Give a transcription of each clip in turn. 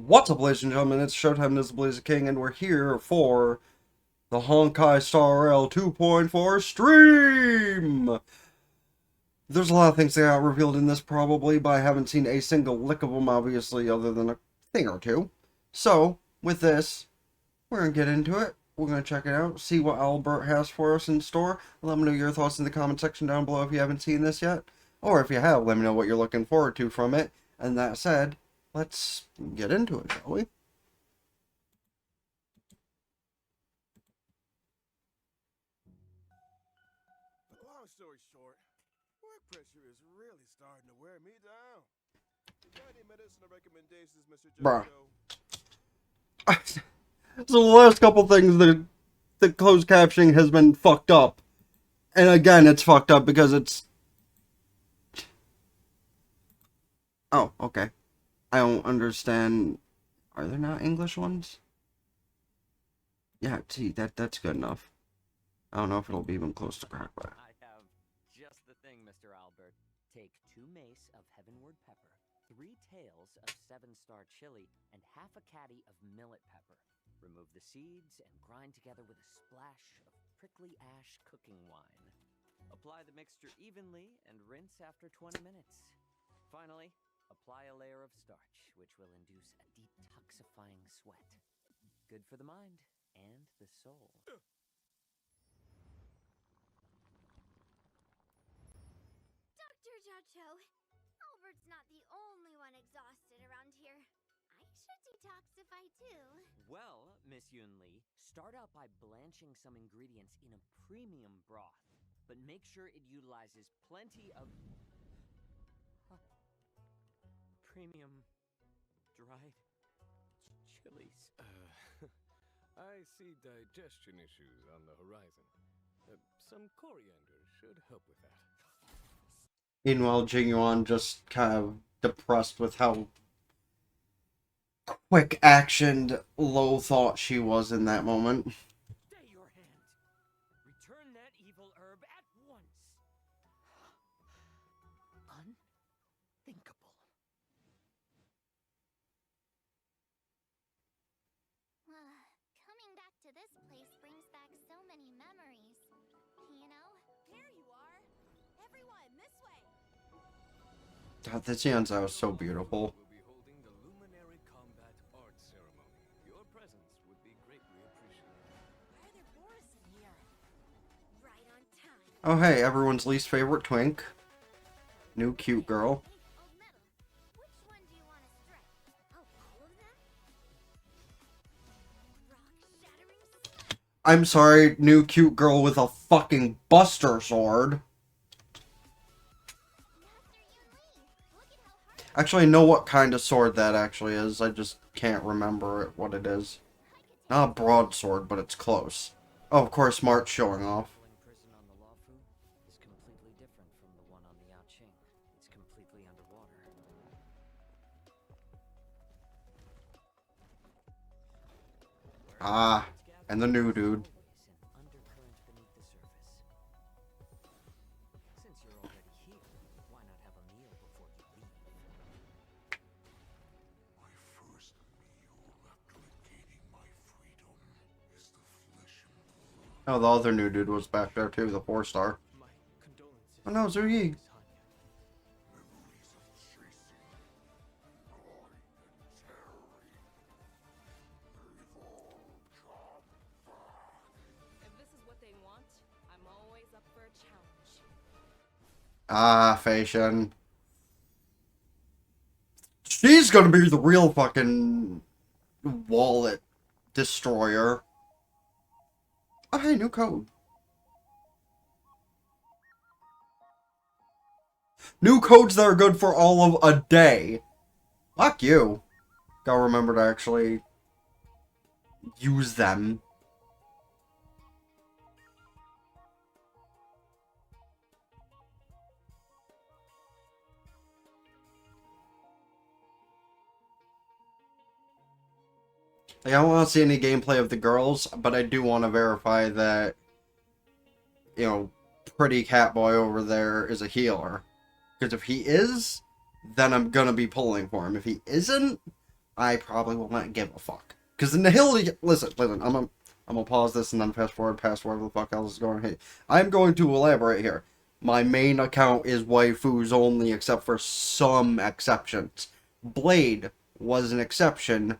What's up, ladies and gentlemen? It's Showtime, this is TheBlaziking, and we're here for the Honkai Star Rail 2.4 stream! There's a lot of things that got revealed in this, probably, but I haven't seen a single lick of them, obviously, other than a thing or two. So, with this, we're going to get into it. We're going to check it out, see what Albert has for us in store. Let me know your thoughts in the comment section down below if you haven't seen this yet. Or if you have, let me know what you're looking forward to from it. And that said, let's get into it, shall we? Long story short, work pressure is really starting to wear me down. You got any medicinal recommendations, Mr. Bruh. Jojo? So the last couple things, the closed captioning has been fucked up. And again, it's fucked up because it's... Oh, okay. I don't understand. Are there not English ones? Yeah, see, that's good enough. I don't know if it'll be even close to crack, but... I have just the thing, Mr. Albert. Take 2 mace of heavenward pepper, 3 tails of 7-star chili, and half a caddy of millet pepper. Remove the seeds and grind together with a splash of prickly ash cooking wine. Apply the mixture evenly and rinse after 20 minutes. Finally, apply a layer of starch, which will induce a detoxifying sweat. Good for the mind and the soul. Dr. Jojo, Albert's not the only one exhausted around here. I should detoxify too. Well, Miss Yunli, start out by blanching some ingredients in a premium broth, but make sure it utilizes plenty of premium dried chilies. I see digestion issues on the horizon. Some coriander should help with that. Meanwhile, Jingyuan just kind of depressed with how quick-actioned, low-thought she was in that moment. Stay your hand. Return that evil herb at once. Unthinkable. Coming back to this place brings back so many memories. You know? Here you are! Everyone, this way! God, this Yanzao is so beautiful. We'll be holding the Luminary Combat Art Ceremony. Your presence would be greatly appreciated. Why are there Boris in here? Right on time. Oh hey, everyone's least favorite twink. New cute girl. Old metal. Which one do you want to strike? Oh, all of them? Rock-shattering. I'm sorry, new cute girl with a fucking buster sword. Actually, I know what kind of sword that actually is. I just can't remember what it is. Not a broadsword, but it's close. Oh, of course, Mart's showing off. Prison on the Luofu is completely different from the one on the Yaoqing. It's completely underwater. Ah, and the new dude. An undercurrent beneath the surface. Since you're already here, why not have a meal before you leave? My first meal after regaining my freedom is the flesh and blood. Oh, the other new dude was back there too, the 4-star. My condolences. Oh no, Zhuyi. Tanya. Memories of chasing, gnawing, and tearing. They've all come back. If this is what they want, I'm always up for a challenge. Ah, Facian. She's gonna be the real fucking wallet destroyer. Oh, hey, new code. New codes that are good for all of a day. Fuck you. Gotta remember to actually use them. Like, I don't want to see any gameplay of the girls, but I do want to verify that, you know, pretty cat boy over there is a healer. Because if he is, then I'm gonna be pulling for him. If he isn't, I probably will not give a fuck. Because in the hill, listen, I'm gonna pause this and then fast forward past whatever the fuck else is going on. I'm going to elaborate here. My main account is waifus only, except for some exceptions. Blade was an exception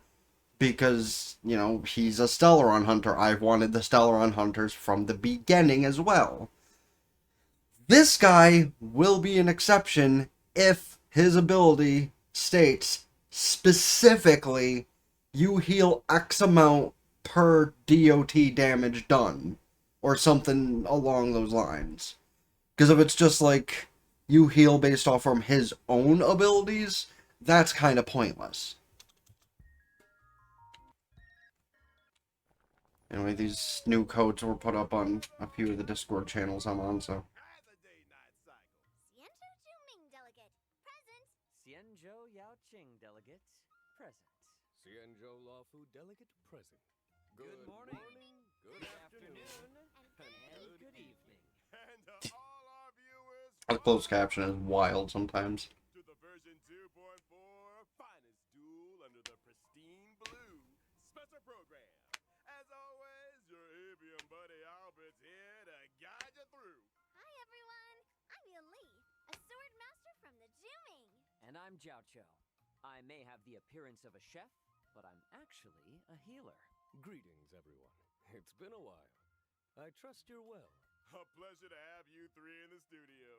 because, you know, he's a Stellaron hunter. I've wanted the Stellaron hunters from the beginning as well. This guy will be an exception if his ability states specifically you heal X amount per DOT damage done, or something along those lines. Because if it's just like you heal based off from his own abilities, that's kind of pointless. Anyway, these new codes were put up on a few of the Discord channels I'm on, so. And the day-night cycle. Xianzhou Juming delegate, present. Xianzhou Yaoqing delegate, present. Xianzhou Lawfu delegate present. Good morning. Good afternoon. And good evening. And to all our viewers, A closed caption is wild sometimes. to the version 2.4 finest duel under the pristine blue special program. As always, your avian buddy Albert's here to guide you through. Hi everyone, I'm Yun Li, a sword master from the Juming. And I'm Jiao Chou. I may have the appearance of a chef, but I'm actually a healer. Greetings, everyone. It's been a while. I trust you're well. A pleasure to have you three in the studio.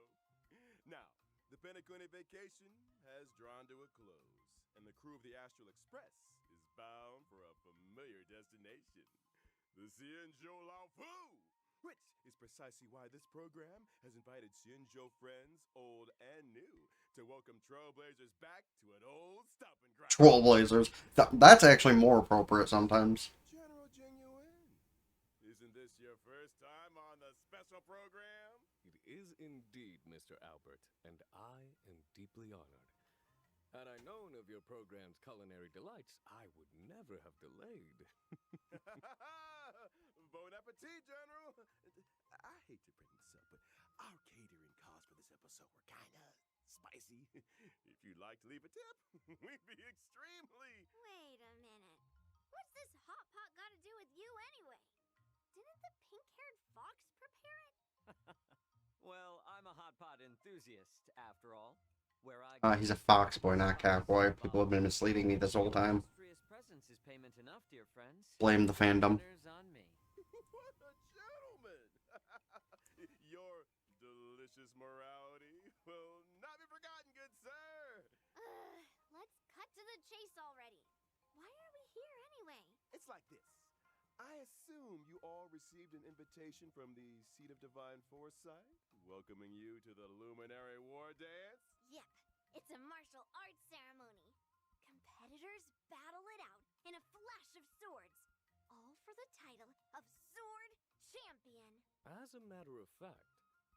Now, the Penacony vacation has drawn to a close, and the crew of the Astral Express is bound for a familiar destination, the Xianzhou Laofu, which is precisely why this program has invited Xianzhou friends, old and new, to welcome Trailblazers back to an old stomping ground. Trollblazers. That's actually more appropriate sometimes. General Genuine, isn't this your first time on the special program? It is indeed, Mr. Albert, and I am deeply honored. Had I known of your program's culinary delights, I would never have delayed. Bon appetit, General. I hate to bring this up, but our catering costs for this episode were kinda spicy. If you'd like to leave a tip, we'd be extremely... Wait a minute. What's this hot pot got to do with you anyway? Didn't the pink-haired fox prepare it? Well, I'm a hot pot enthusiast, after all. Where I He's a fox boy, not cat boy. People have been misleading me this whole time. Illustrious presence is payment enough, dear friends. Blame the fandom. Dinner's on me. What a gentleman! Your delicious morality will not be forgotten, good sir. Let's cut to the chase already. Why are we here anyway? It's like this. I assume you all received an invitation from the Seat of Divine Foresight, welcoming you to the Luminary War Dance. Yep, it's a martial arts ceremony. Competitors battle it out in a flash of swords, all for the title of Sword Champion. As a matter of fact,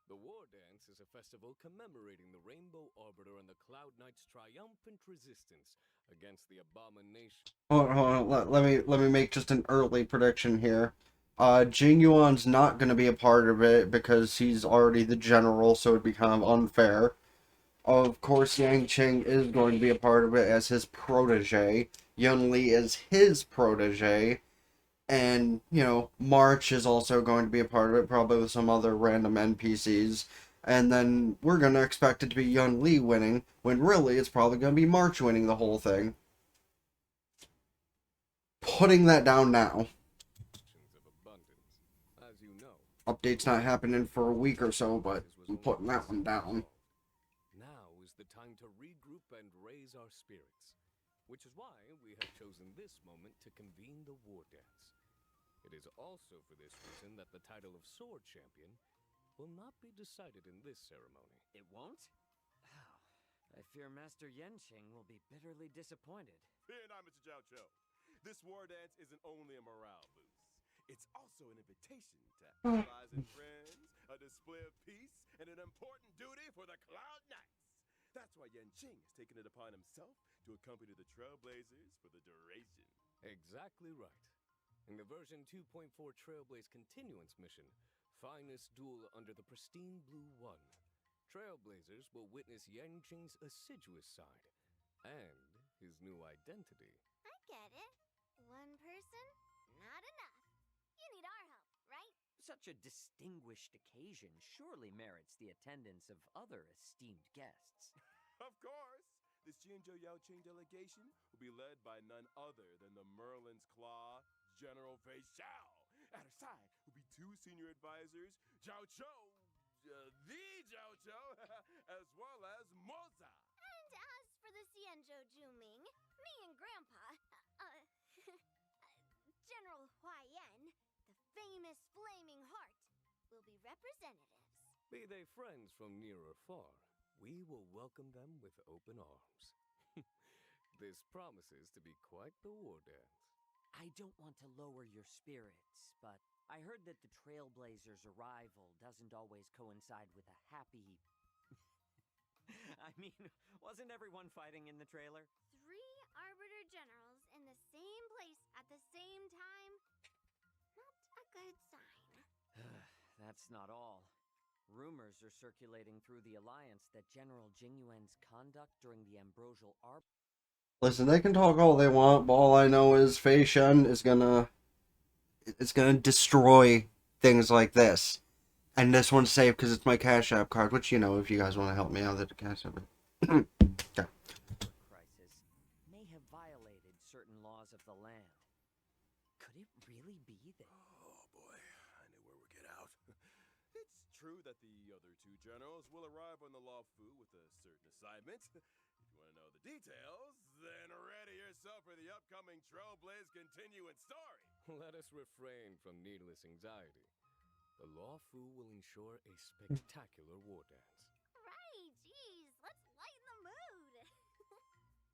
the War Dance is a festival commemorating the Rainbow Arbiter and the Cloud Knight's triumphant resistance against the abomination. Hold on. Let me make just an early prediction here. Jing Yuan's not going to be a part of it because he's already the general, so it'd be kind of unfair. Of course, Yang Qing is going to be a part of it as his protege. Yun Li is his protege. And, you know, March is also going to be a part of it, probably with some other random NPCs. And then we're going to expect it to be Yun Li winning, when really it's probably going to be March winning the whole thing. Putting that down now. Of abundance. As you know, Update's not happening for a week or so, but I'm putting that one down. now is the time to regroup and raise our spirits, which is why we have chosen this moment to convene the War Dance. It is also for this reason that the title of Sword Champion will not be decided in this ceremony. It won't? I fear Master Yenqing will be bitterly disappointed. Fear not, Mr. Jiao Chou. This war dance isn't only a morale boost. It's also an invitation to allies and friends, a display of peace, and an important duty for the Cloud Knights. That's why Yenqing has taken it upon himself to accompany the Trailblazers for the duration. Exactly right. In the version 2.4 Trailblaze Continuance mission, Finest Duel under the Pristine Blue 1, Trailblazers will witness Yenqing's assiduous side and his new identity. get it. One person, not enough. You need our help, right? Such a distinguished occasion surely merits the attendance of other esteemed guests. Of course! This Jianzhou Yaoqing delegation will be led by none other than the Merlin's Claw, General Fei Xiao. At her side will be two senior advisors, Zhao Chou, the Zhao Chou, as well as Moza. And as for the Xianzhou Juming, me and Grandpa, General Huaiyan, the famous Flaming Heart, will be representatives. Be they friends from near or far, we will welcome them with open arms. This promises to be quite the war dance. I don't want to lower your spirits, but I heard that the Trailblazers' arrival doesn't always coincide with a happy... I mean, wasn't everyone fighting in the trailer? 3 Arbiter Generals in the same place at the same time? Not a good sign. That's not all. Rumors are circulating through the Alliance that General Jingyuan's conduct during the Ambrosial Arbor... Listen, they can talk all they want, but all I know is Fei Shen is gonna destroy things like this. And this one's safe because it's my Cash App card, which, you know, if you guys want to help me out, that's a Cash App. Okay. crisis may have violated certain laws of the land. Could it really be that... Oh boy, I knew where we'd get out. It's true that the other 2 generals will arrive on the Luofu with a certain assignment. If you want to know the details, then ready yourself for the upcoming Trailblaze continuing story. Let us refrain from needless anxiety. The Luofu will ensure a spectacular war dance. Right, geez, let's lighten the mood.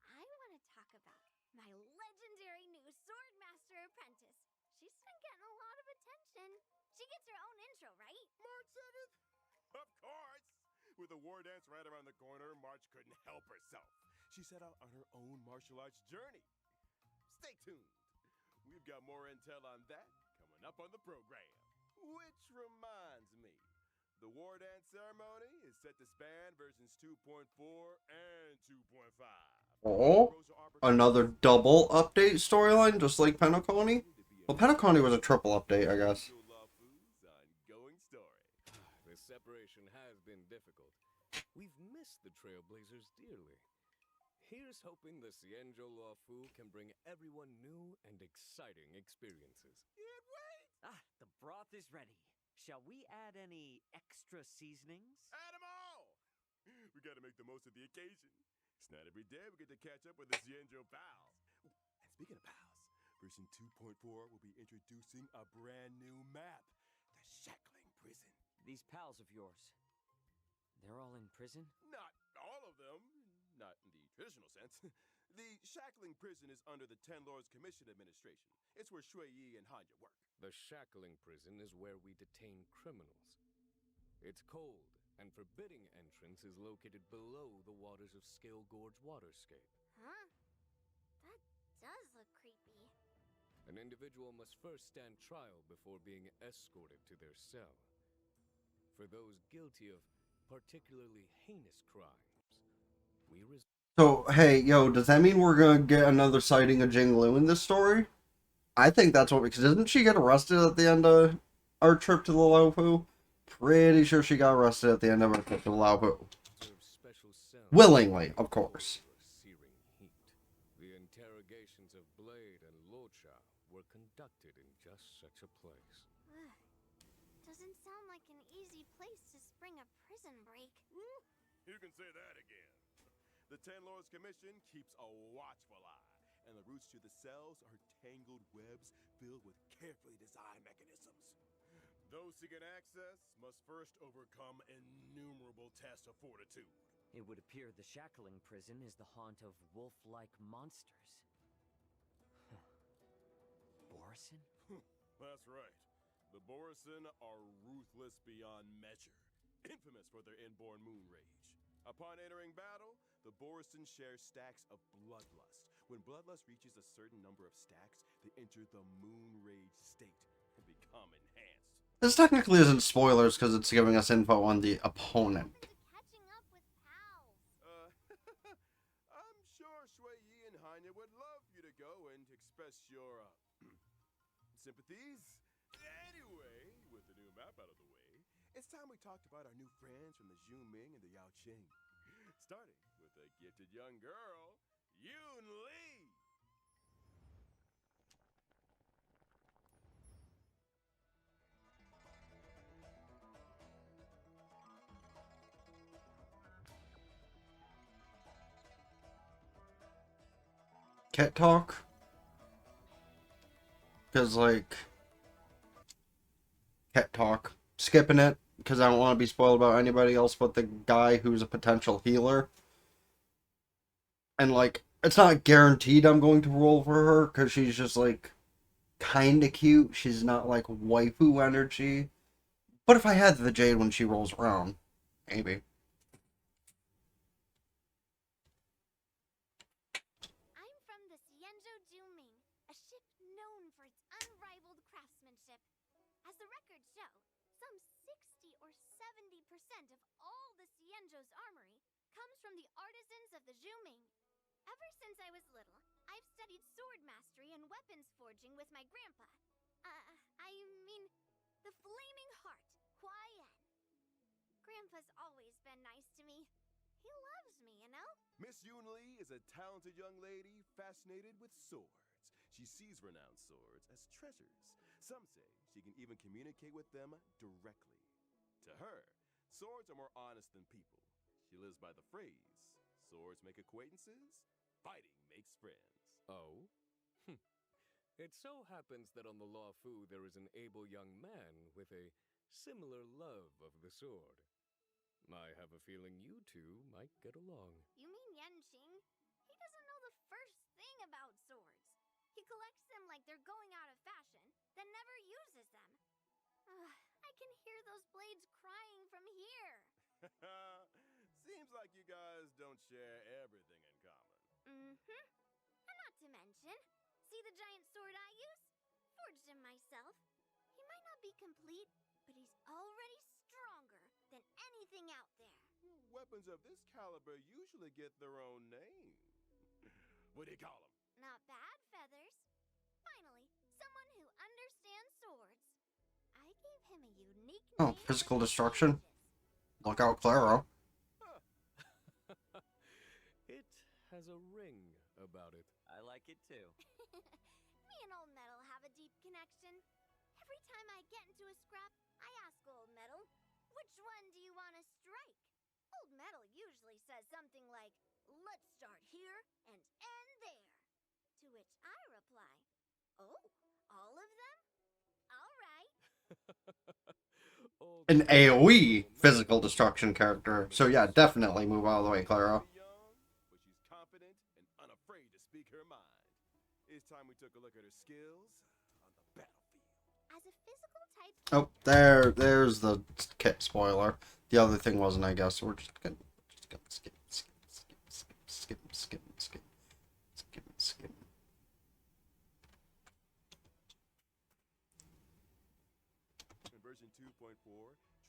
I want to talk about my legendary new Swordmaster apprentice. She's been getting a lot of attention. She gets her own intro, right? March 7th? Of course! With the war dance right around the corner, March couldn't help herself. She set out on her own martial arts journey. Stay tuned. We've got more intel on that coming up on the program. Which reminds me, the war dance ceremony is set to span versions 2.4 and 2.5. Oh, another double update storyline, just like Penacony? Well, Penacony was a triple update, I guess. Ongoing story. This separation has been difficult. We've missed the Trailblazers dearly. Here's hoping the Xianzhou Luofu can bring everyone new and exciting experiences. Can't wait! The broth is ready. Shall we add any extra seasonings? Add 'em all! We gotta make the most of the occasion. It's not every day we get to catch up with the Xianzhou pals. And speaking of pals, version 2.4 will be introducing a brand new map, the Shackling Prison. These pals of yours, they're all in prison? Not all of them, not in the traditional sense. The Shackling Prison is under the Ten Lords Commission Administration. It's where Shui Yi and Hanya work. The Shackling Prison is where we detain criminals. It's cold, and forbidding entrance is located below the waters of Scale Gorge waterscape. Huh? That does look creepy. An individual must first stand trial before being escorted to their cell. For those guilty of particularly heinous crimes, we So, hey, yo, does that mean we're gonna get another sighting of Jing Lu in this story? I think that's what, because didn't she get arrested at the end of our trip to the Luofu? Pretty sure she got arrested at the end of our trip to the Luofu. serve special cells. Willingly, of course. Searing heat. The interrogations of Blade and Locha were conducted in just such a place. Ugh. Doesn't sound like an easy place to spring a prison break. You can say that again. The Ten Lords Commission keeps a watchful eye, and the routes to the cells are tangled webs filled with carefully designed mechanisms. Those seeking access must first overcome innumerable tests of fortitude. It would appear the Shackling Prison is the haunt of wolf-like monsters. Borison? That's right. The Borison are ruthless beyond measure, infamous for their inborn moon rage. Upon entering battle, the Borison share stacks of bloodlust. When bloodlust reaches a certain number of stacks, they enter the moon rage state and become enhanced. This technically isn't spoilers because it's giving us info on the opponent. Catching up with pals. I'm sure Shui Yi and Hanya would love you to go and express your sympathies. Anyway, with the new map out of the way, it's time we talked about our new friends from the Zhu Ming and the Yao Qing. Starting with a gifted young girl, Yoon Lee. Cat talk? Because, like, cat talk. Skipping it, because I don't want to be spoiled about anybody else but the guy who's a potential healer. And, like, it's not guaranteed I'm going to roll for her, because she's just, like, kinda cute. She's not, like, waifu energy. But if I had the Jade when she rolls around, maybe. I'm from the Xianzhou Juming, a ship known for its unrivaled craftsmanship. As the records show, some 60 or 70% of all the Xianzhou's armory comes from the artisans of the Juming. Ever since I was little, I've studied sword mastery and weapons forging with my grandpa. I mean, the Flaming Heart, Huayan. Grandpa's always been nice to me. He loves me, you know? Miss Yoon Lee is a talented young lady fascinated with swords. She sees renowned swords as treasures. Some say she can even communicate with them directly. To her, swords are more honest than people. She lives by the phrase, swords make acquaintances, fighting makes friends. Oh? It so happens that on the Law Fu there is an able young man with a similar love of the sword. I have a feeling you two might get along. You mean Yanqing? He doesn't know the first thing about swords. He collects them like they're going out of fashion, then never uses them. I can hear those blades crying from here. Seems like you guys don't share everything in common. Mm-hmm. And not to mention, see the giant sword I use? Forged him myself. He might not be complete, but he's already stronger than anything out there. Weapons of this caliber usually get their own name. What do you call them? Not bad, Feathers. Finally, someone who understands swords. I gave him a unique name. Oh, physical destruction. Look out, Claro. It has a ring about it. I like it too. Me and Old Metal have a deep connection. Every time I get into a scrap, I ask Old Metal, which one do you want to strike? Old Metal usually says something like, let's start here and end there. To which I reply, oh, all of them? All right. An AoE physical destruction character. So yeah, definitely move out of the way, Claro. Young, but she's confident and unafraid to speak her mind. It's time we took a look at her skills on the battlefield. As a physical type... Oh, there's the kit spoiler. The other thing wasn't, I guess. We're just gonna skip. In version 2.4,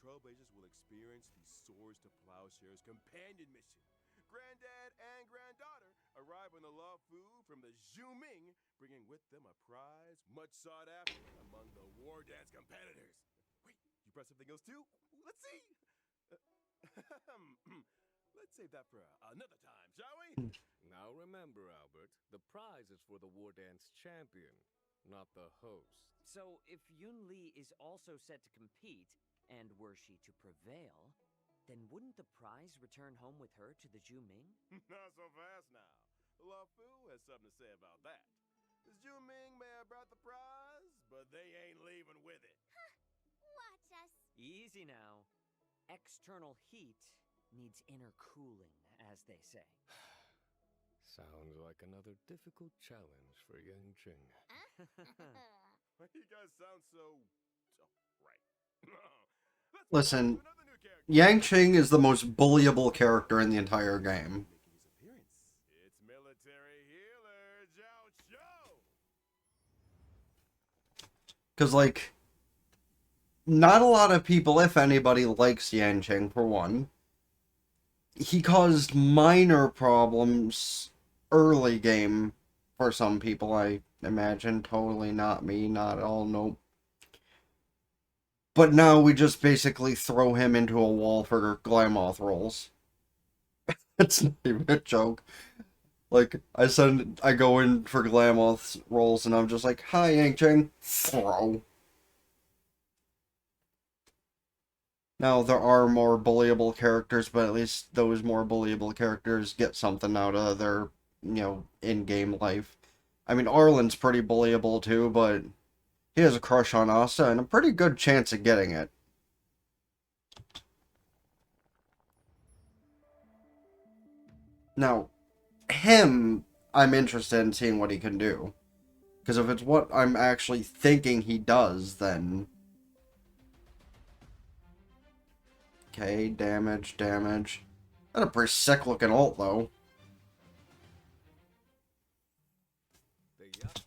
Trailblazers will experience the Swords to Plowshares companion mission. Granddad and granddaughter arrive on the Law Fu from the Zhu Ming, bringing with them a prize much sought after among the war dance competitors. Wait, you brought something else too? Let's see. Let's save that for another time, shall we? Now remember, Albert, the prize is for the War Dance champion, not the host. So, if Yoon Lee is also set to compete, and were she to prevail, then wouldn't the prize return home with her to the Zhu Ming? Not so fast now. Law Fu has something to say about that. The Zhu Ming may have brought the prize, but they ain't leaving with it. Watch us. Easy now. External heat needs inner cooling, as they say. Sounds like another difficult challenge for Yanqing. Why you guys sound so right? Let's Listen, move on to another new character. Yanqing is the most bullyable character in the entire game. Making his appearance. It's military healer Zhao Shou. Because, like, not a lot of people, if anybody, likes Yanqing, for one. He caused minor problems early game for some people, I imagine. Totally not me, not at all, nope. But now we just basically throw him into a wall for Glamoth rolls. It's not even a joke. Like, I go in for Glamoth's rolls and I'm just like, hi, Yang-Cheng, throw. Now, there are more bullyable characters, but at least those more bullyable characters get something out of their, in-game life. I mean, Arlen's pretty bullyable too, but he has a crush on Asta and a pretty good chance of getting it. Now, him, I'm interested in seeing what he can do. Because if it's what I'm actually thinking he does, then... Okay, damage. That's a pretty sick looking ult, though.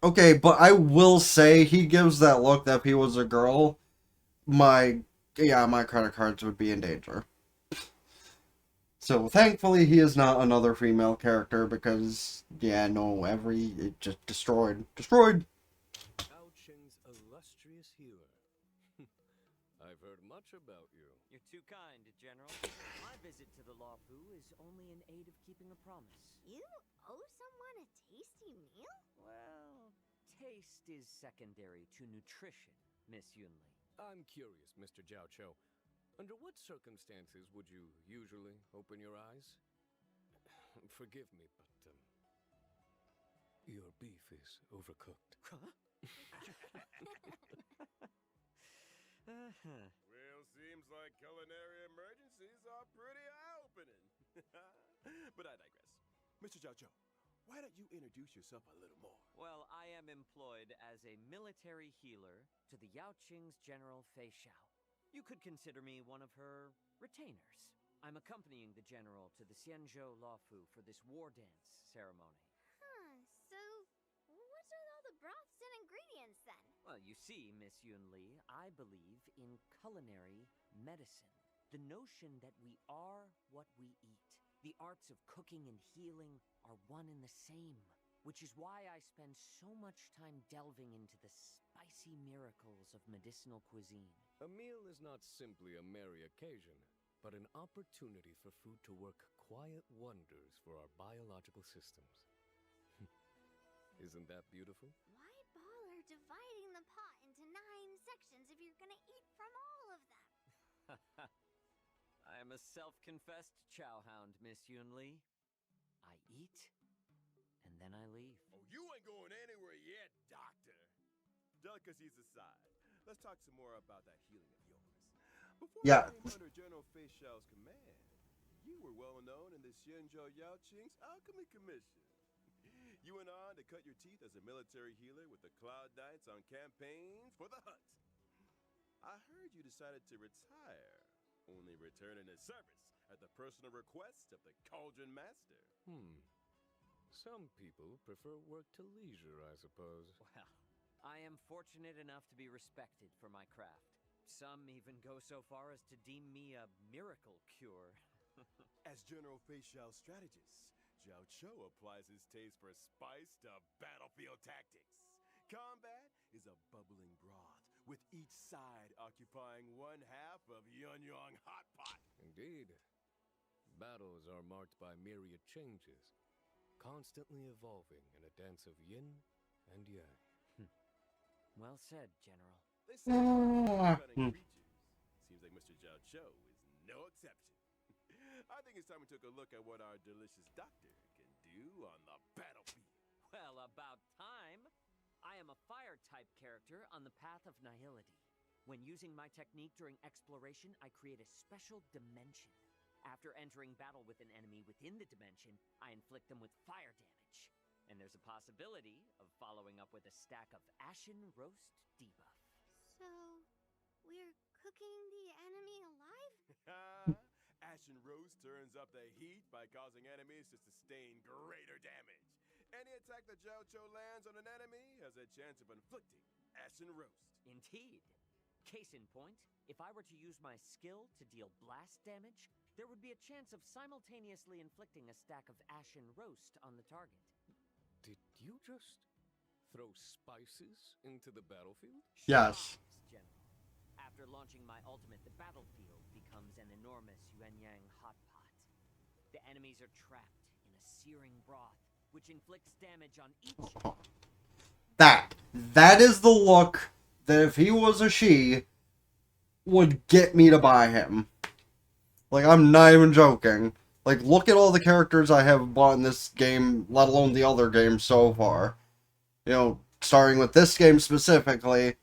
Okay, but I will say he gives that look that if he was a girl, my credit cards would be in danger. So thankfully he is not another female character because, it just destroyed. Yaoqing's illustrious healer. I've heard much about you. You're too kind, General. My visit to the Luofu is only in aid of keeping a promise. You owe someone a tasty meal? Well, taste is secondary to nutrition, Miss Yunli. I'm curious, Mr. Jiao Cho. Under what circumstances would you usually open your eyes? Forgive me, but your beef is overcooked. Well, seems like culinary emergencies are pretty eye-opening. But I digress. Mr. Jiao Zhou, why don't you introduce yourself a little more? Well, I am employed as a military healer to the Yaoqing's General Fei Xiao. You could consider me one of her retainers. I'm accompanying the general to the Xianzhou Luofu for this war dance ceremony. Huh, so what's with all the broths and ingredients then? Well, you see, Miss Yunli, I believe in culinary medicine. The notion that we are what we eat. The arts of cooking and healing are one and the same, which is why I spend so much time delving into the spicy miracles of medicinal cuisine. A meal is not simply a merry occasion, but an opportunity for food to work quiet wonders for our biological systems. Isn't that beautiful? Why bother dividing the pot into 9 sections if you're gonna eat from all of them? I am a self-confessed chowhound, Miss Yunli. I eat, and then I leave. Oh, you ain't going anywhere yet, Doctor. Delicacies aside, let's talk some more about that healing of yours. Before Yeah. you came under General Fei Xiao's command, you were well known in the Xianzhou Yaoqing's Alchemy Commission. You went on to cut your teeth as a military healer with the Cloud Knights on campaigns for the Hutt. I heard you decided to retire, only returning to service at the personal request of the Cauldron Master. Some people prefer work to leisure, I suppose. Well, I am fortunate enough to be respected for my craft. Some even go so far as to deem me a miracle cure. As General Fei Xiao's strategist, Jiao Cho applies his taste for spice to battlefield tactics. Combat is a bubbling broth, with each side occupying one half of Yunyang Hot Pot. Indeed. Battles are marked by myriad changes, constantly evolving in a dance of yin and yang. Well said, General. They say cunning creatures. Seems like Mr. Jiao Cho is no exception. I think it's time we took a look at what our delicious doctor can do on the battlefield. Well, about time. I am a fire-type character on the path of nihility. When using my technique during exploration, I create a special dimension. After entering battle with an enemy within the dimension, I inflict them with fire damage. And there's a possibility of following up with a stack of Ashen Roast debuff. So, we're cooking the enemy alive? Ashen Roast turns up the heat by causing enemies to sustain greater damage. Any attack that Jiao Cho lands on an enemy has a chance of inflicting Ashen Roast. Indeed. Case in point, if I were to use my skill to deal blast damage, there would be a chance of simultaneously inflicting a stack of Ashen Roast on the target. Did you just throw spices into the battlefield? Yes. General. After launching my ultimate, the battlefield becomes an enormous yuan-yang hot pot. The enemies are trapped in a searing broth, which inflicts damage on each. That is the look that if he was a she would get me to buy him. Like, I'm not even joking. Like, look at all the characters I have bought in this game, let alone the other games so far. You know, starting with this game specifically,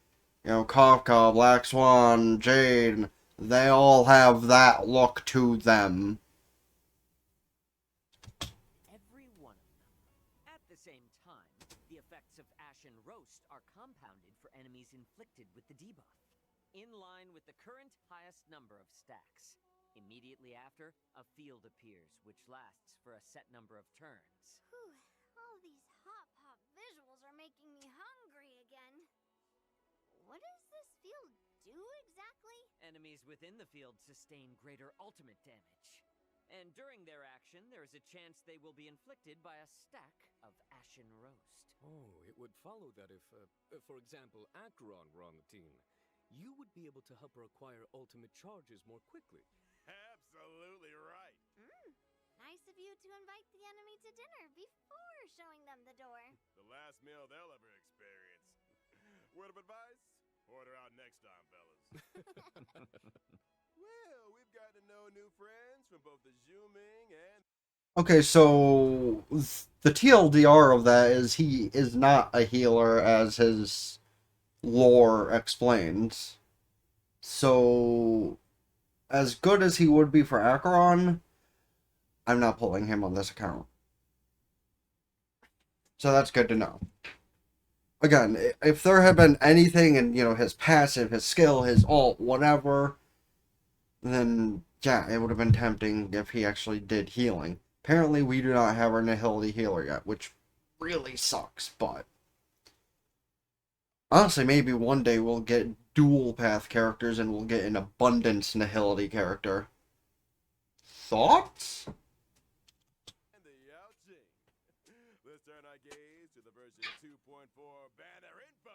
you know, Kafka, Black Swan, Jade, they all have that look to them. Every one of them. At the same time, the effects of Ashen Roast are compounded for enemies inflicted with the debuff, in line with the current highest number of stacks. Immediately after, a field appears, which lasts for a set number of turns. Whew, all these hot pop visuals are making me hungry again. What does this field do exactly? Enemies within the field sustain greater ultimate damage. And during their action, there is a chance they will be inflicted by a stack of Ashen Roast. Oh, it would follow that if, for example, Acheron were on the team, you would be able to help her acquire ultimate charges more quickly. Absolutely right. Nice of you to invite the enemy to dinner before showing them the door. The last meal they'll ever experience. Word of advice? Order out next time, fellas. Well, we've gotten to know new friends from both the Zhuming and... Okay, so the TLDR of that is he is not a healer as his lore explains. So, as good as he would be for Acheron, I'm not pulling him on this account. So that's good to know. Again, if there had been anything in, you know, his passive, his skill, his ult, whatever, then, yeah, it would have been tempting if he actually did healing. Apparently, we do not have our Nihility healer yet, which really sucks, but... honestly, maybe one day we'll get dual path characters and we'll get an abundance Nihility character. Thoughts? and the Yao Jing. Let's turn our gaze to the version 2.4 banner info.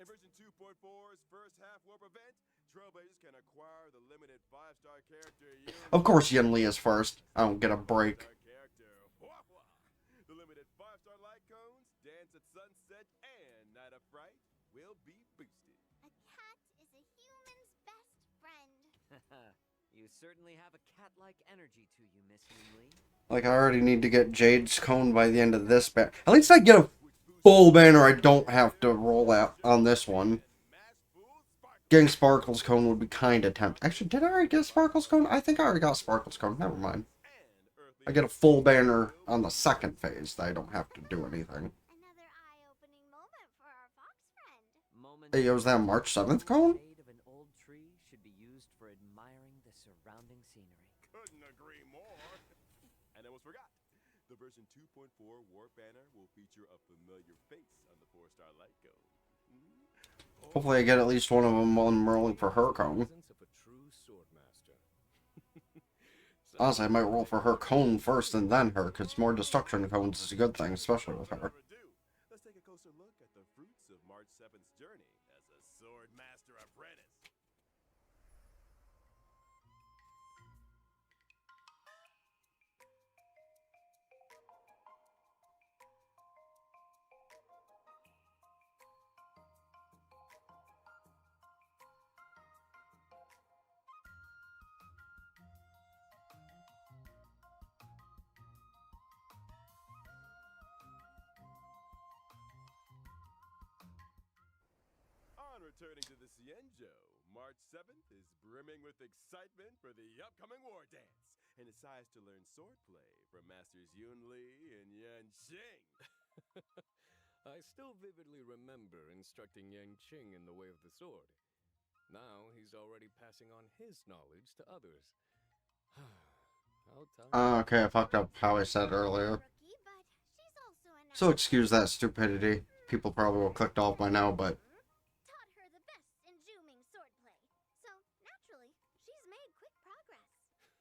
In version 2.4's first half warp event, Trailblazers can acquire the limited 5-star character Of course Yinli is first. I don't get a break. The limited 5-star light cones, Dance at Sunset, and Night of Fright will be boosted. A cat is a human's best friend. You certainly have a cat-like energy to you, Miss Yinli. Like, I already need to get Jade's cone by the end of this banner. At least I get a full banner I don't have to roll out on this one. Getting Sparkle's cone would be kind of tempting. Actually, did I already get Sparkle's cone? I think I already got Sparkle's cone. Never mind. I get a full banner on the second phase that I don't have to do anything. Another eye-opening moment for our fox friend. Hey, was that March 7th cone? The shade of an old tree should be used for admiring the surrounding scenery. Couldn't agree more. And almost forgot. The version 2.4 Warp Banner will feature a familiar face on the 4-star light cone. Hopefully I get at least one of them while I'm rolling for her cone. Presence of a true swordmaster. Honestly, I might roll for her cone first and then her, because more destruction cones is a good thing, especially with her. Let's take a closer look at the fruits of March 7th's journey as a Swordmaster apprentice. On returning to the Cienjo, March 7th is brimming with excitement for the upcoming war dance and decides to learn swordplay from Masters Yun Li and Yan Qing. I still vividly remember instructing Yang Qing in the way of the sword. Now he's already passing on his knowledge to others. How time Okay, I fucked up how I said earlier. Rookie, but she's also an So excuse that stupidity. People probably will click off by now, but... taught her the best in Zhuming swordplay. So, naturally, she's made quick progress.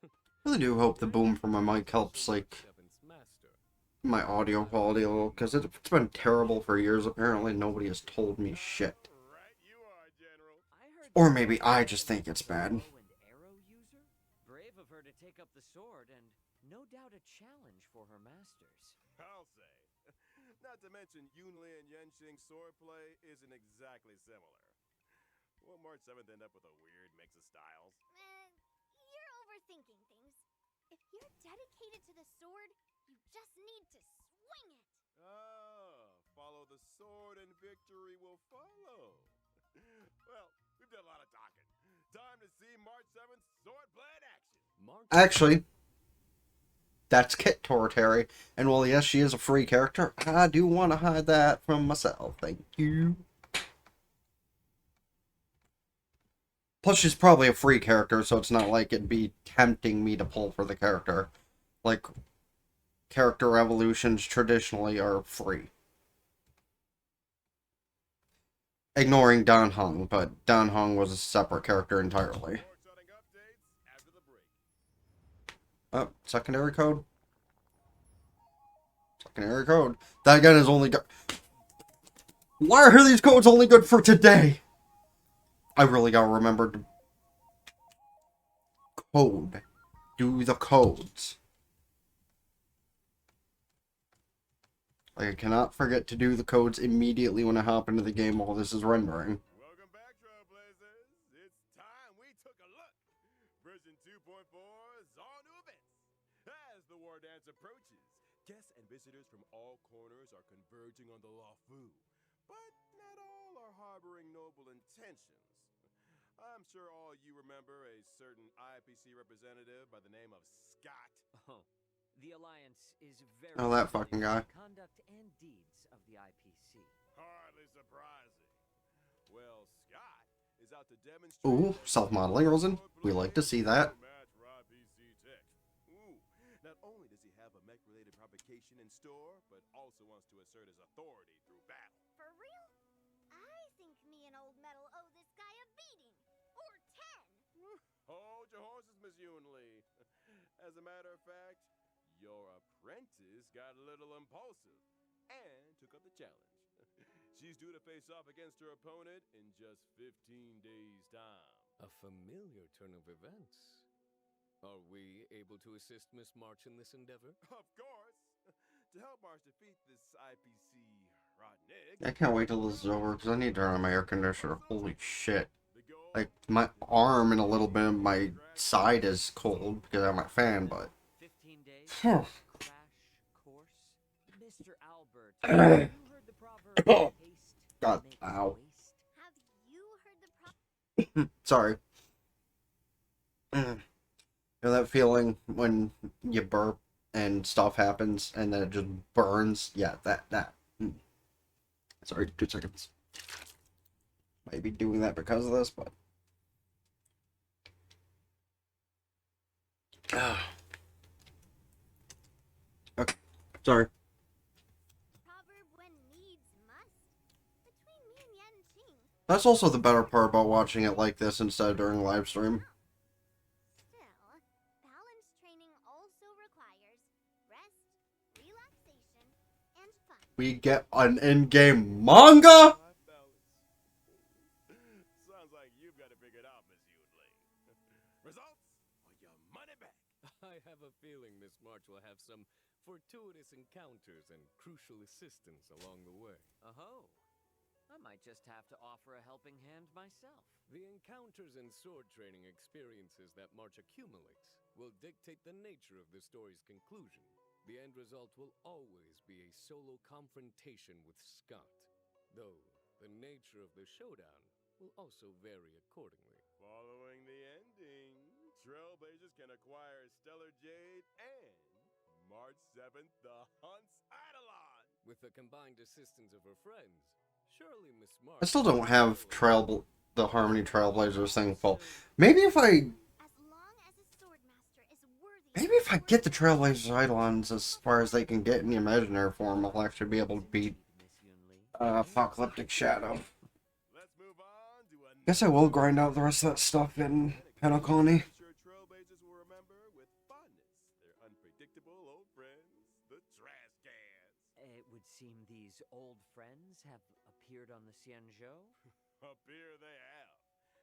I really do hope the boom from my mic helps, like, Seventh's master. my audio quality a little, because it's been terrible for years. Apparently, nobody has told me shit. Right you are, General. I heard Or that maybe you're I a just think it's bad. bow and arrow user? Brave of her to take up the sword, and no doubt a challenge for her masters. I'll say. Not to mention, Yunli and Yenxing's swordplay isn't exactly similar. Won't March 7th end up with a weird mix of styles? You're overthinking things. If you're dedicated to the sword, you just need to swing it. Follow the sword and victory will follow. Well, we've done a lot of talking. Time to see March 7th swordplay in action. March Actually, that's Kit Torteri. And while yes, she is a free character, I do want to hide that from myself. Thank you. Plus, she's probably a free character, so it's not like it'd be tempting me to pull for the character. Like, character evolutions traditionally are free. Ignoring Dan Heng, but Dan Heng was a separate character entirely. More exciting updates after the break. Oh, secondary code? Secondary code. That again is only good. Why are these codes only good for today? I really gotta remember to code. Do the codes. Like, I cannot forget to do the codes immediately when I hop into the game while this is rendering. Welcome back, Trailblazers. It's time we took a look. Version 2.4's all new events. As the war dance approaches, guests and visitors from all corners are converging on the Lafu. But not all are harboring noble intentions. I'm sure all you remember a certain IPC representative by the name of Scott. Oh, the Alliance is very Oh, that familiar fucking with guy. the conduct and deeds of the IPC. Hardly surprising. Well, Scott is out to demonstrate. Ooh, self-modeling, Rosen. We like to see that. Match raw PC tech. Ooh, not only does he have a mech-related provocation in store, but also wants to assert his authority through battle. For real? I think me and Old Metal owe this guy a beating. Or 10. Hold your horses, Miss Yunli. As a matter of fact, your apprentice got a little impulsive and took up the challenge. She's due to face off against her opponent in just 15 days' time. A familiar turn of events. Are we able to assist Miss March in this endeavor? Of course! To help March defeat this IPC Rodnik, I can't wait till this is over because I need to turn on my air conditioner. Holy shit. the goal Like, my arm and a little bit of my side is cold because I have my fan, but... 15 days? Phew. Crash course? Mr. Albert, have you heard the proverb, haste God, makes ow. waste? Have you heard the Sorry. You know that feeling when you burp and stuff happens and then it just burns? Yeah, that. Sorry, 2 seconds. Might be doing that because of this, but... Okay, sorry. proverb when needs must? Between me and Yanqing. That's also the better part about watching it like this instead of during live stream. Still, balance training also requires rest, relaxation, and fun. We get an in-game manga? life balance. Sounds like you've got it figured out, Miss Yunli. Results or your money back. I have a feeling Miss March will have some fortuitous encounters and crucial assistance along the way. Oh, I might just have to offer a helping hand myself. The encounters and sword training experiences that March accumulates will dictate the nature of the story's conclusion. The end result will always be a solo confrontation with Scott, though the nature of the showdown will also vary accordingly. Following the ending, Trailblazers can acquire Stellar Jade and March 7th, the Hunt's Eidolon. With the combined assistance of her friends, surely Miss March... I still don't have the Harmony Trailblazers thing full. Maybe if I As long as a swordmaster is worthy. Maybe if I get the Trailblazers Eidolons as far as they can get in the imaginary form, I'll actually be able to beat Miss Yunli. Apocalyptic Shadow. Let's move on to another. Guess I will grind out the rest of that stuff in Penacony. I'm sure Trailblazers will remember with fondness their unpredictable old friends, the Trash Gang. Xianzhou? Up here they have.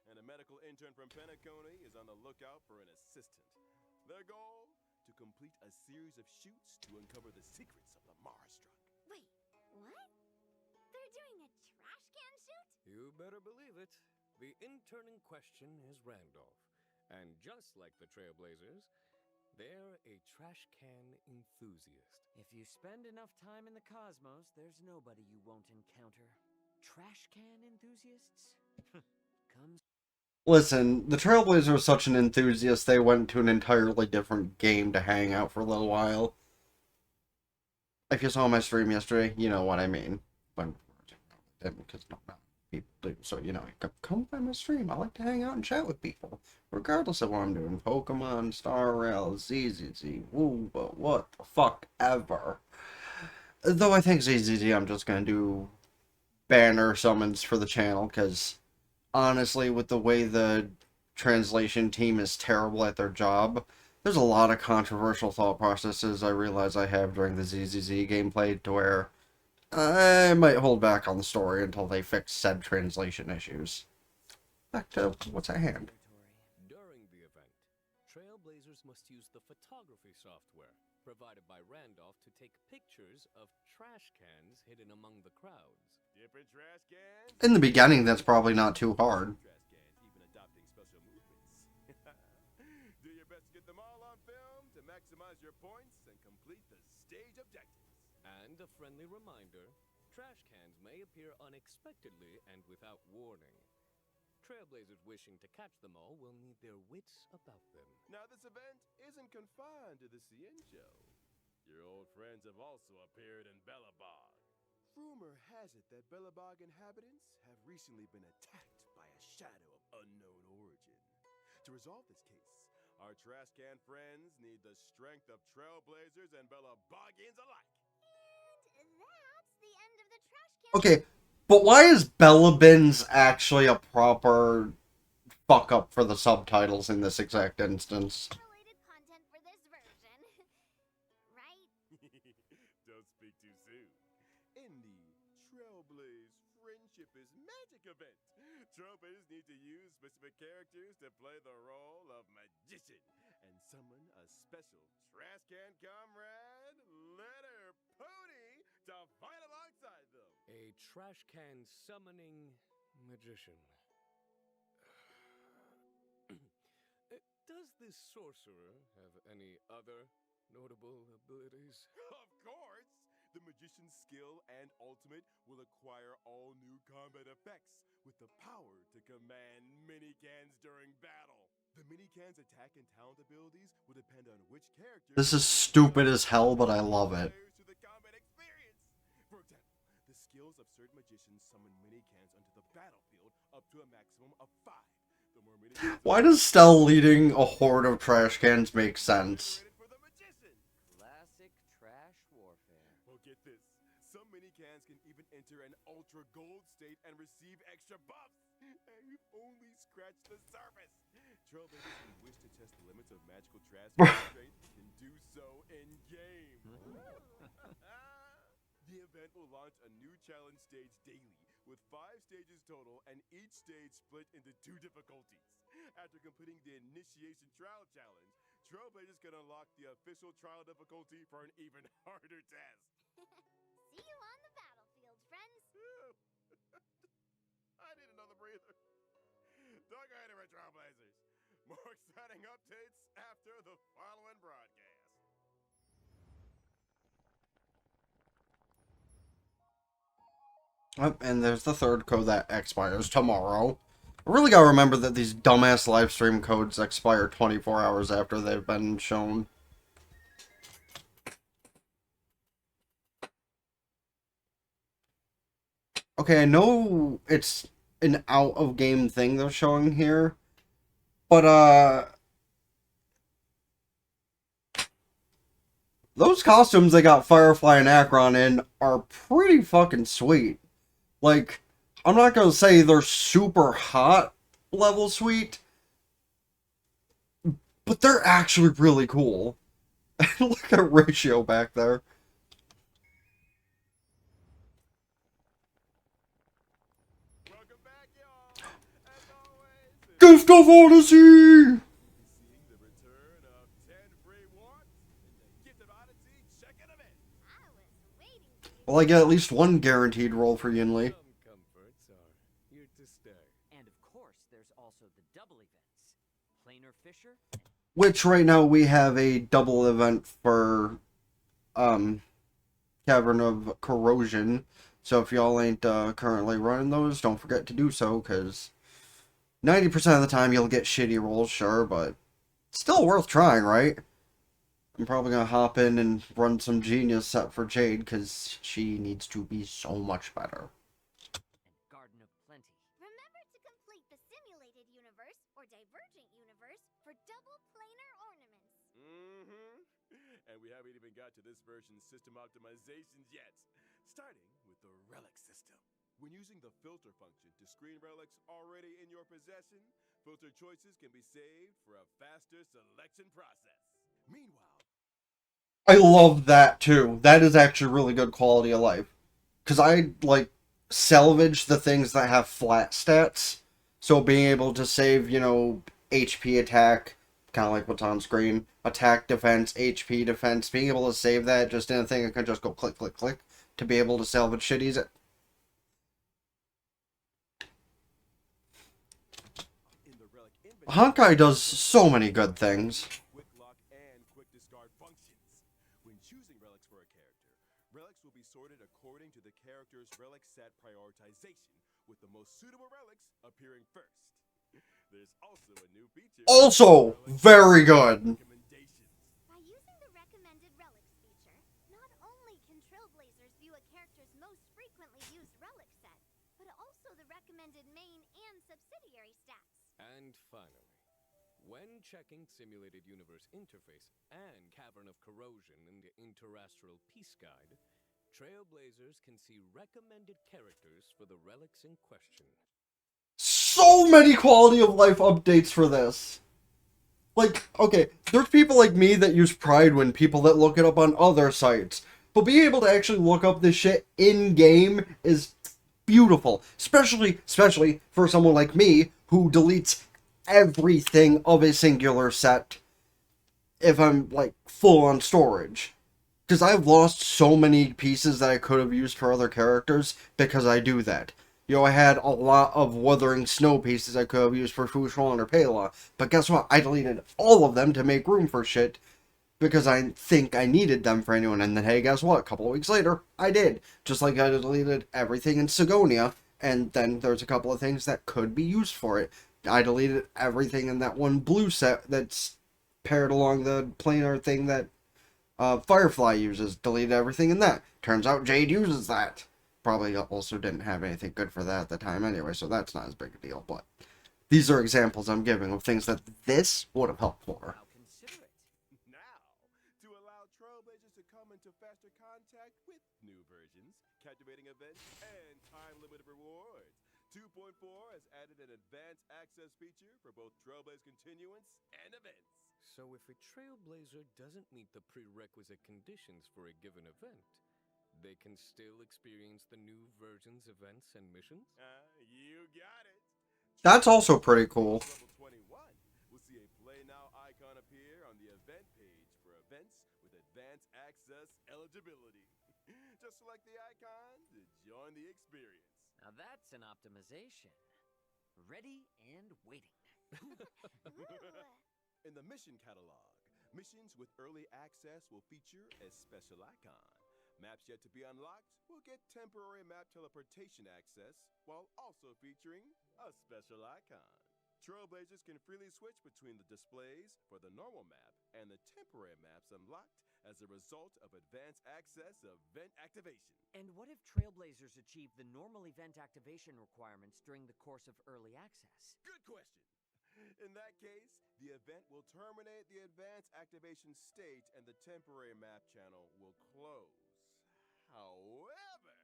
And a medical intern from Penacony is on the lookout for an assistant. Their goal? To complete a series of shoots to uncover the secrets of the Mars drug. Wait, what? They're doing a trash can shoot? You better believe it. The intern in question is Randolph. And just like the Trailblazers, they're a trash can enthusiast. If you spend enough time in the cosmos, there's nobody you won't encounter. Trash can enthusiasts? Comes. Listen, the Trailblazer was such an enthusiast, they went to an entirely different game to hang out for a little while. If you saw my stream yesterday, you know what I mean. Because not people do, so you know, come by my stream. I like to hang out and chat with people, regardless of what I'm doing. Pokemon, Star Rail, ZZZ, woo, but what the fuck ever. Though I think ZZZ, I'm just gonna do banner summons for the channel, because honestly, with the way the translation team is terrible at their job, there's a lot of controversial thought processes I realize I have during the ZZZ gameplay to where I might hold back on the story until they fix said translation issues. Back to what's at hand. During the event, Trailblazers must use the photography software provided by Randolph to take pictures of trash cans hidden among the crowds. Different trash cans? In the beginning, that's probably not too hard. Trash cans, even adopting special movements. Do your best to get them all on film to maximize your points and complete the stage objectives. And a friendly reminder, trash cans may appear unexpectedly and without warning. Trailblazers wishing to catch them all will need their wits about them. Now this event isn't confined to the Xianzhou. Your old friends have also appeared in Bellabog. Rumor has it that Bellabog inhabitants have recently been attacked by a shadow of unknown origin. To resolve this case, our trash can friends need the strength of Trailblazers and Bellabogians alike. And that's the end of the trash can. Okay, but why is Bellabins actually a proper fuck up for the subtitles in this exact instance? Related content for this version. Right? Don't speak too soon. In the Trailblaze Friendship is Magic event, Trailblazers need to use specific characters to play the role of magician and summon a special trash can comrade, Letter Pony, to fight alongside them. A trash can summoning magician. Does this sorcerer have any other notable abilities? Of course! The magician's skill and ultimate will acquire all new combat effects with the power to command mini-cans during battle. The mini-cans' attack and talent abilities will depend on which character... This is stupid as hell, but I love it. ...to the combat experience. For example, the skills of certain magicians summon mini-cans onto the battlefield up to a maximum of 5. The more mini-cans... Why does Stell leading a horde of trash cans make sense? for the magician. Classic trash warfare. Well, get this. Some mini-cans can even enter an ultra gold state and receive extra buffs. And you've only scratched the surface. Trailblazers who wish to test the limits of magical trash strength can do so in-game. The event will launch a new challenge stage daily, with 5 stages total, and each stage split into 2 difficulties. After completing the Initiation Trial Challenge, Trailblazers can unlock the official trial difficulty for an even harder test. See you on the battlefield, friends. I need another breather. Don't go anywhere, Trailblazers. More exciting updates after the following broadcast. Oh, and there's the third code that expires tomorrow. I really gotta remember that these dumbass live stream codes expire 24 hours after they've been shown. Okay, I know it's an out-of-game thing they're showing here, but, those costumes they got Firefly and Akron in are pretty fucking sweet. Like, I'm not gonna say they're super hot level sweet, but they're actually really cool. Look at Ratio back there. Gift of Odyssey! Seeing the return of 10 free warps in the Gift of Odyssey check-in event. I was waiting for you. Well, I get at least one guaranteed roll for Yinli. Some comforts are here to stay. And of course, there's also the double events. Planar Fisher and Which right now we have a double event for Cavern of Corrosion. So if y'all ain't currently running those, don't forget to do so, because 90% of the time you'll get shitty rolls, sure, but still worth trying, right? I'm probably gonna hop in and run some Genius set for Jade, because she needs to be so much better. Garden of Plenty. Remember to complete the simulated universe or divergent universe for double planar ornaments. Mm-hmm. And we haven't even got to this version's system optimizations yet. Starting with the relic system. When using the filter function to screen relics already in your possession, filter choices can be saved for a faster selection process. Meanwhile, I love that too. That is actually really good quality of life. Because I, like, salvage the things that have flat stats. So being able to save, you know, HP attack, kind of like what's on screen, attack defense, HP defense, being able to save that just in a thing, I can just go click, click, click to be able to salvage shitties. in the relic inventory, Honkai does so many good things. quick lock and quick discard functions. When choosing relics for a character, relics will be sorted according to the character's relic set prioritization, with the most suitable relics appearing first. There's also a new feature. Also, very good. Recommendations. By using the recommended relics feature, not only can Trailblazers view a character's most frequently used relic set, but also the recommended main and subsidiary stats. And finally, when checking Simulated Universe Interface and Cavern of Corrosion in the Interastral Peace Guide, Trailblazers can see recommended characters for the relics in question. So many quality of life updates for this. Like, okay, there's people like me that use Pride when people that look it up on other sites. But being able to actually look up this shit in-game is beautiful. Especially for someone like me who deletes everything of a singular set if I'm, like, full on storage. Because I've lost so many pieces that I could have used for other characters because I do that. You know, I had a lot of Wuthering Snow pieces I could have used for Fushuan or Pela, but guess what? I deleted all of them to make room for shit because I think I needed them for anyone, and then hey, guess what? A couple of weeks later, I did. Just like I deleted everything in Sigonia, and then there's a couple of things that could be used for it. I deleted everything in that one blue set that's paired along the planar thing that Firefly uses. Deleted everything in that. Turns out Jade uses that. Probably also didn't have anything good for that at the time anyway, so that's not as big a deal, but these are examples I'm giving of things that this would have helped for. How considerate. Now, to allow Trailblazers to come into faster contact with new versions, captivating events, and time-limited rewards, 2.4 has added an advanced access feature for both Trailblaze Continuance and events. So if a Trailblazer doesn't meet the prerequisite conditions for a given event, they can still experience the new version's events and missions? You got it. That's also pretty cool. Level 21 will see a Play Now icon appear on the event page for events with advanced access eligibility. Just select the icon to join the experience. Now that's an optimization. Ready and waiting. Ooh. In the mission catalog, missions with early access will feature a special icon. Maps yet to be unlocked will get temporary map teleportation access, while also featuring a special icon. Trailblazers can freely switch between the displays for the normal map and the temporary maps unlocked as a result of advanced access event activation. And what if Trailblazers achieve the normal event activation requirements during the course of early access? Good question. In that case, the event will terminate the advanced activation state and the temporary map channel will close. However,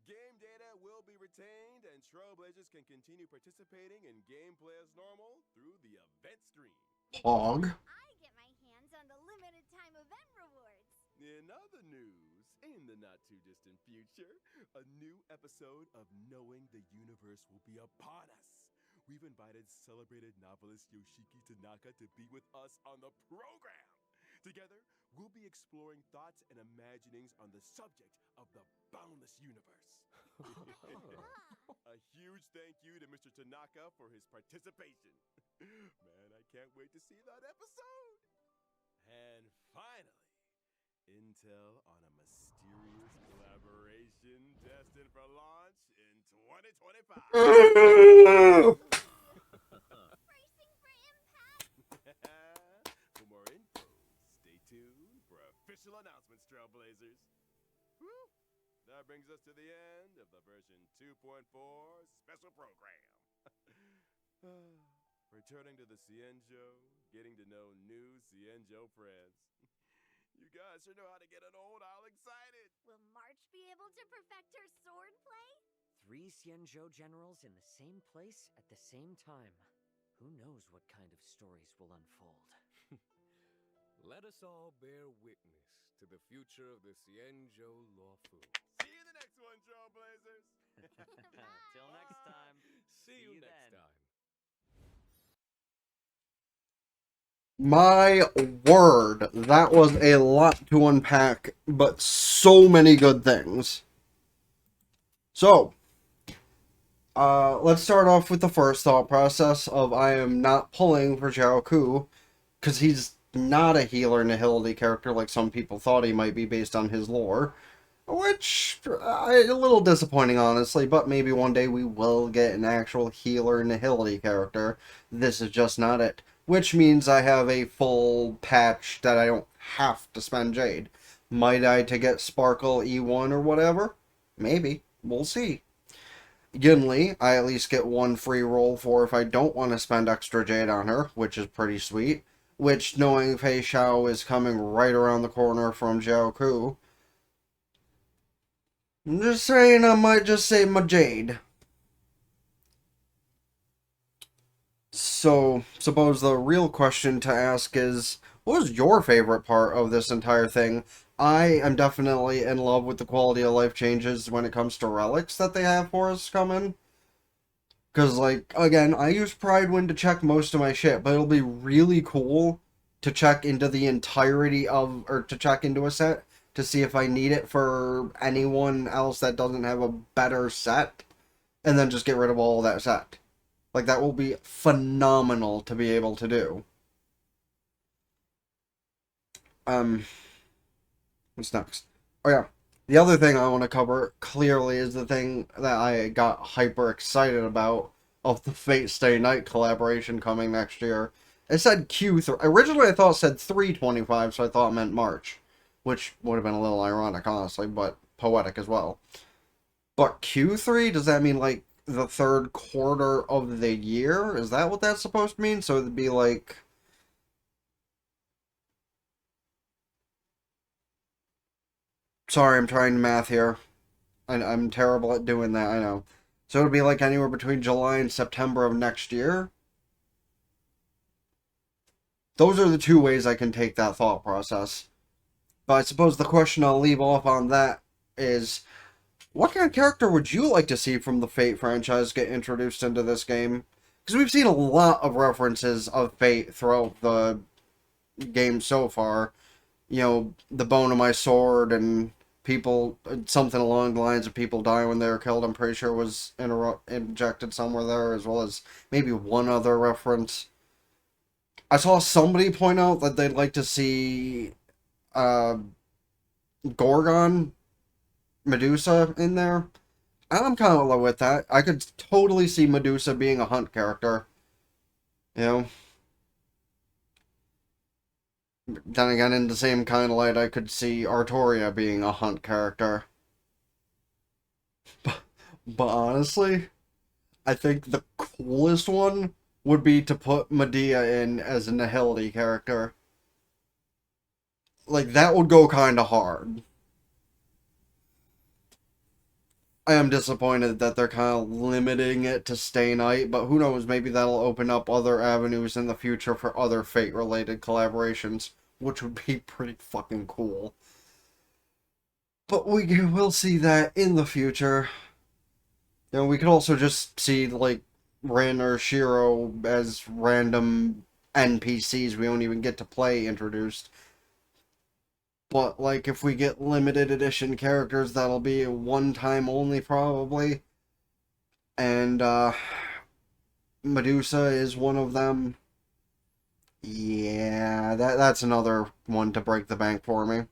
game data will be retained and Trailblazers can continue participating in gameplay as normal through the event stream. Pog. I get my hands on the limited time event rewards. In other news, in the not too distant future, a new episode of Knowing the Universe will be upon us. we've invited celebrated novelist Yoshiki Tanaka to be with us on the program. Together, we'll be exploring thoughts and imaginings on the subject of the boundless universe. A huge thank you to Mr. Tanaka for his participation. Man, I can't wait to see that episode. And finally, intel on a mysterious collaboration destined for launch in 2025. Bracing for impact. For more info, stay tuned for official announcements, Trailblazers. Whew. That brings us to the end of the version 2.4 special program. Returning to the Cienjo, getting to know new Cienjo friends. You guys sure know how to get an old owl excited. Will March be able to perfect her sword play? 3 Xianzhou generals in the same place at the same time. Who knows what kind of stories will unfold? Let us all bear witness to the future of the Xianzhou Lawfu. See you in the next one, Trailblazers. Till next time. See you next then. time. My word, that was a lot to unpack, but so many good things. So, let's start off with the first thought process of I am not pulling for Zhao Ku, because he's not a healer nihility character like some people thought he might be based on his lore. Which, a little disappointing, honestly, but maybe one day we will get an actual healer nihility character. This is just not it. Which means I have a full patch that I don't have to spend Jade. Might I to get Sparkle E1 or whatever? Maybe. We'll see. Ginli, I at least get one free roll for if I don't want to spend extra Jade on her, which is pretty sweet. Which, knowing Fei Xiao is coming right around the corner from Zhao Ku, I'm just saying I might just save my Jade. So, suppose the real question to ask is, what was your favorite part of this entire thing? I am definitely in love with the quality of life changes when it comes to relics that they have for us coming. Because, like, again, I use Pridewind to check most of my shit, but it'll be really cool to check into the entirety of, or to check into a set to see if I need it for anyone else that doesn't have a better set, and then just get rid of all that set. Like, that will be phenomenal to be able to do. What's next? Oh yeah, the other thing I want to cover clearly is the thing that I got hyper excited about of the Fate Stay Night collaboration coming next year. It said Q3. Originally I thought it said 3/25, so I thought it meant March, which would have been a little ironic, honestly, but poetic as well. But Q3, does that mean like the third quarter of the year? Is that what that's supposed to mean? So it'd be like, sorry, I'm trying to math here. I'm terrible at doing that, I know. So it'd be like anywhere between July and September of next year? Those are the two ways I can take that thought process. But I suppose the question I'll leave off on that is, what kind of character would you like to see from the Fate franchise get introduced into this game? Because we've seen a lot of references of Fate throughout the game so far. You know, the bone of my sword and people, something along the lines of people dying when they were killed, I'm pretty sure was injected somewhere there, as well as maybe one other reference. I saw somebody point out that they'd like to see Gorgon, Medusa in there. I'm kind of low with that. I could totally see Medusa being a hunt character. You know? Then again, in the same kind of light, I could see Artoria being a hunt character. But honestly, I think the coolest one would be to put Medea in as a Nihility character. Like, that would go kind of hard. I am disappointed that they're kind of limiting it to Stay Night, but who knows, maybe that'll open up other avenues in the future for other Fate-related collaborations, which would be pretty fucking cool. But will see that in the future. You know, we could also just see, like, Rin or Shiro as random NPCs we don't even get to play introduced. But, like, if we get limited edition characters, that'll be a one-time only, probably. And, Medusa is one of them. Yeah, that's another one to break the bank for me.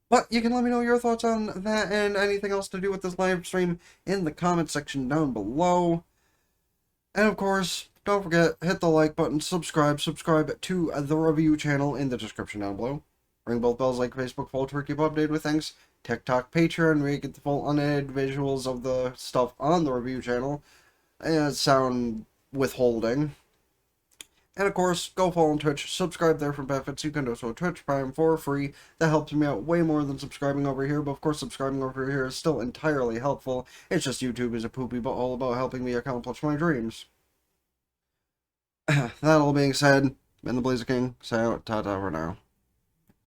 But you can let me know your thoughts on that and anything else to do with this live stream in the comment section down below. And of course, don't forget, hit the like button, subscribe to the review channel in the description down below. Ring both bells like Facebook full to keep updated with things. TikTok, Patreon, where you get the full unedited visuals of the stuff on the review channel. And sound withholding. And of course, go follow on Twitch, subscribe there for benefits. You can do so at Twitch Prime for free. That helps me out way more than subscribing over here, but of course subscribing over here is still entirely helpful. It's just YouTube is a poopy but all about helping me accomplish my dreams. That all being said, been the Blaziking, so ta-ta for now.